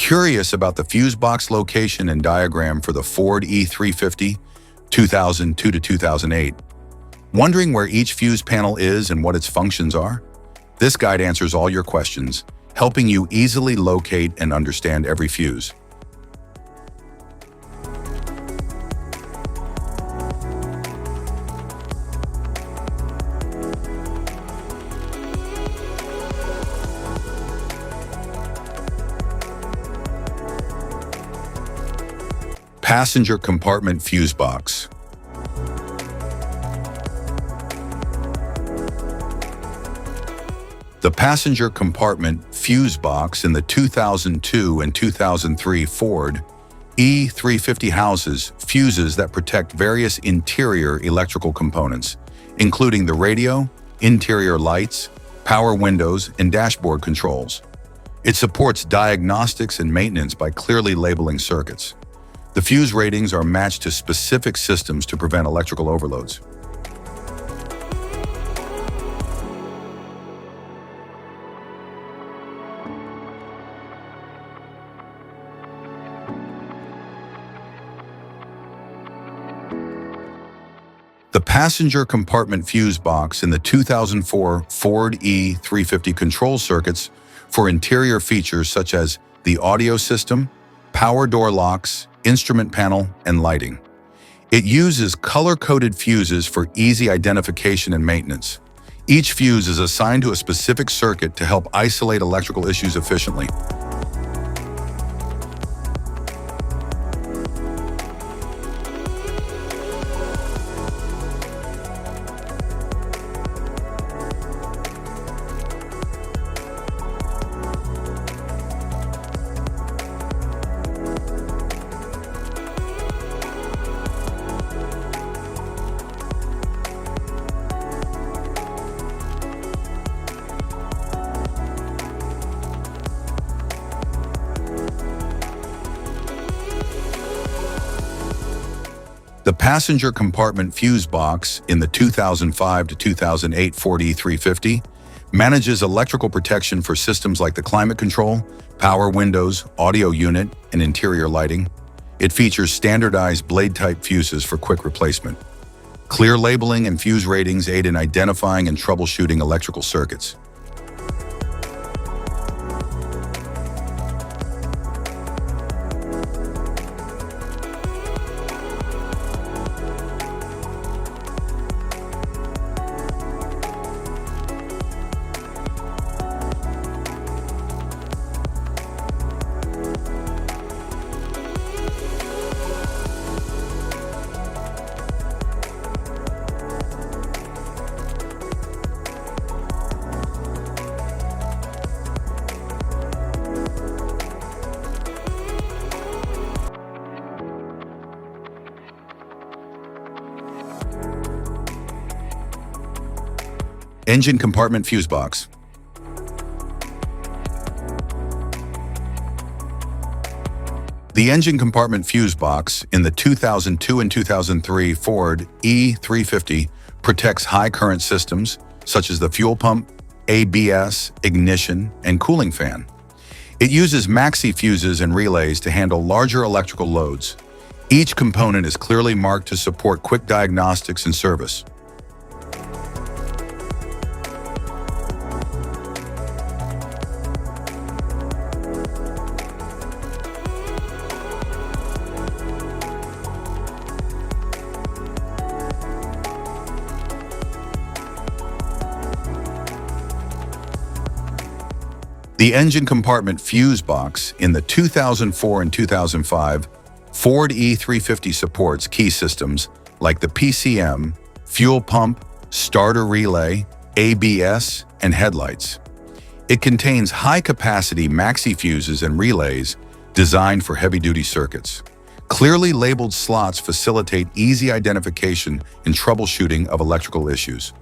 Curious about the fuse box location and diagram for the Ford E-350, 2002 to 2008? Wondering where each fuse panel is and what its functions are? This guide answers all your questions, helping you easily locate and understand every fuse. Passenger compartment fuse box. The passenger compartment fuse box in the 2002 and 2003 Ford E-350 houses fuses that protect various interior electrical components, including the radio, interior lights, power windows, and dashboard controls. It supports diagnostics and maintenance by clearly labeling circuits. The fuse ratings are matched to specific systems to prevent electrical overloads. The passenger compartment fuse box in the 2004 Ford E-350 control circuits for interior features such as the audio system, power door locks, instrument panel, and lighting. It uses color-coded fuses for easy identification and maintenance. Each fuse is assigned to a specific circuit to help isolate electrical issues efficiently. The passenger compartment fuse box in the 2005 to 2008 Ford E-350 manages electrical protection for systems like the climate control, power windows, audio unit, and interior lighting. It features standardized blade-type fuses for quick replacement. Clear labeling and fuse ratings aid in identifying and troubleshooting electrical circuits. Engine compartment fuse box. The engine compartment fuse box in the 2002 and 2003 Ford E-350 protects high current systems such as the fuel pump, ABS, ignition, and cooling fan. It uses maxi fuses and relays to handle larger electrical loads. Each component is clearly marked to support quick diagnostics and service. The engine compartment fuse box in the 2004 and 2005 Ford E-350 supports key systems like the PCM, fuel pump, starter relay, ABS, and headlights. It contains high-capacity maxi fuses and relays designed for heavy-duty circuits. Clearly labeled slots facilitate easy identification and troubleshooting of electrical issues.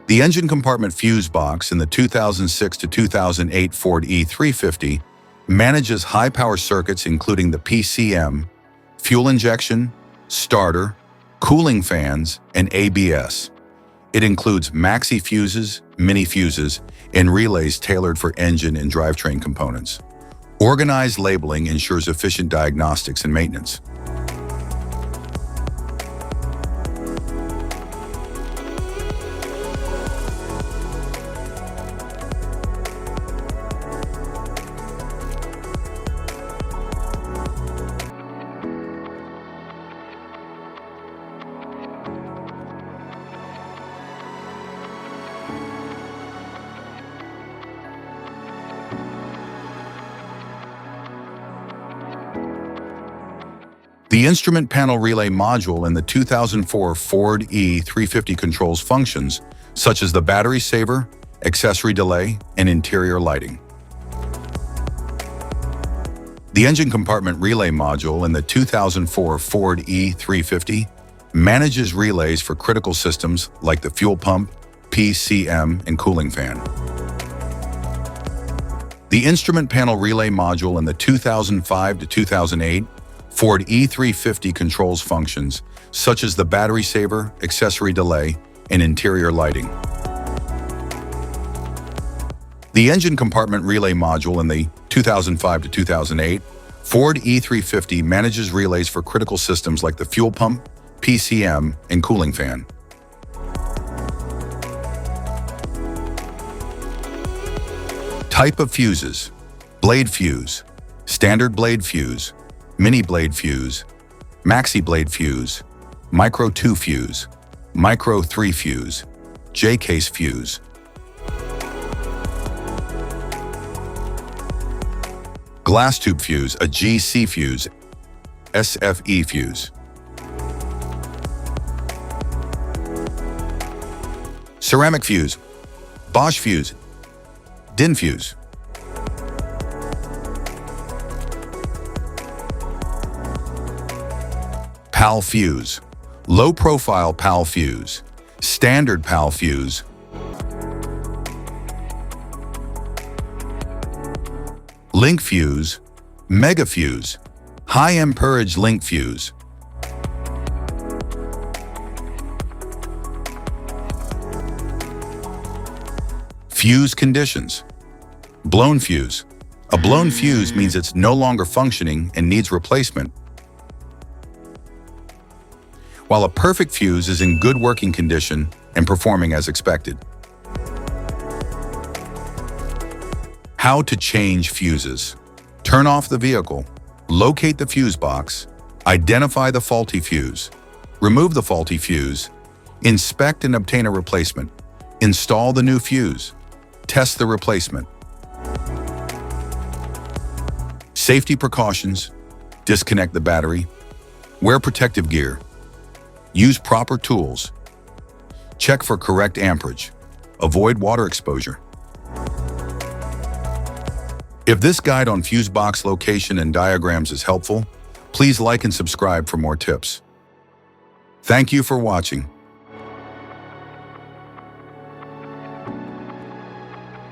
The engine compartment fuse box in the 2006 to 2008 Ford E-350 manages high-power circuits including the PCM, fuel injection, starter, cooling fans, and ABS. It includes maxi fuses, mini fuses, and relays tailored for engine and drivetrain components. Organized labeling ensures efficient diagnostics and maintenance. The instrument panel relay module in the 2004 Ford E-350 controls functions such as the battery saver, accessory delay, and interior lighting. The engine compartment relay module in the 2004 Ford E-350 manages relays for critical systems like the fuel pump, PCM, and cooling fan. The instrument panel relay module in the 2005 to 2008 Ford E-350 controls functions such as the battery saver, accessory delay, and interior lighting. The engine compartment relay module in the 2005 to 2008 Ford E-350 manages relays for critical systems like the fuel pump, PCM, and cooling fan. Type of fuses: blade fuse, standard blade fuse, mini blade fuse, maxi blade fuse, micro 2 fuse, micro 3 fuse, J-case fuse. Glass tube fuse, a GC fuse, SFE fuse. Ceramic fuse, Bosch fuse, DIN fuse. PAL fuse, low-profile PAL fuse, standard PAL fuse. Link fuse, mega fuse, high amperage link fuse. Fuse conditions: blown fuse. A blown fuse means it's no longer functioning and needs replacement, while a perfect fuse is in good working condition and performing as expected. How to change fuses: turn off the vehicle, locate the fuse box, identify the faulty fuse, remove the faulty fuse, inspect and obtain a replacement, install the new fuse, test the replacement. Safety precautions: disconnect the battery, wear protective gear, use proper tools, check for correct amperage, avoid water exposure. If this guide on fuse box location and diagrams is helpful, please like and subscribe for more tips. Thank you for watching.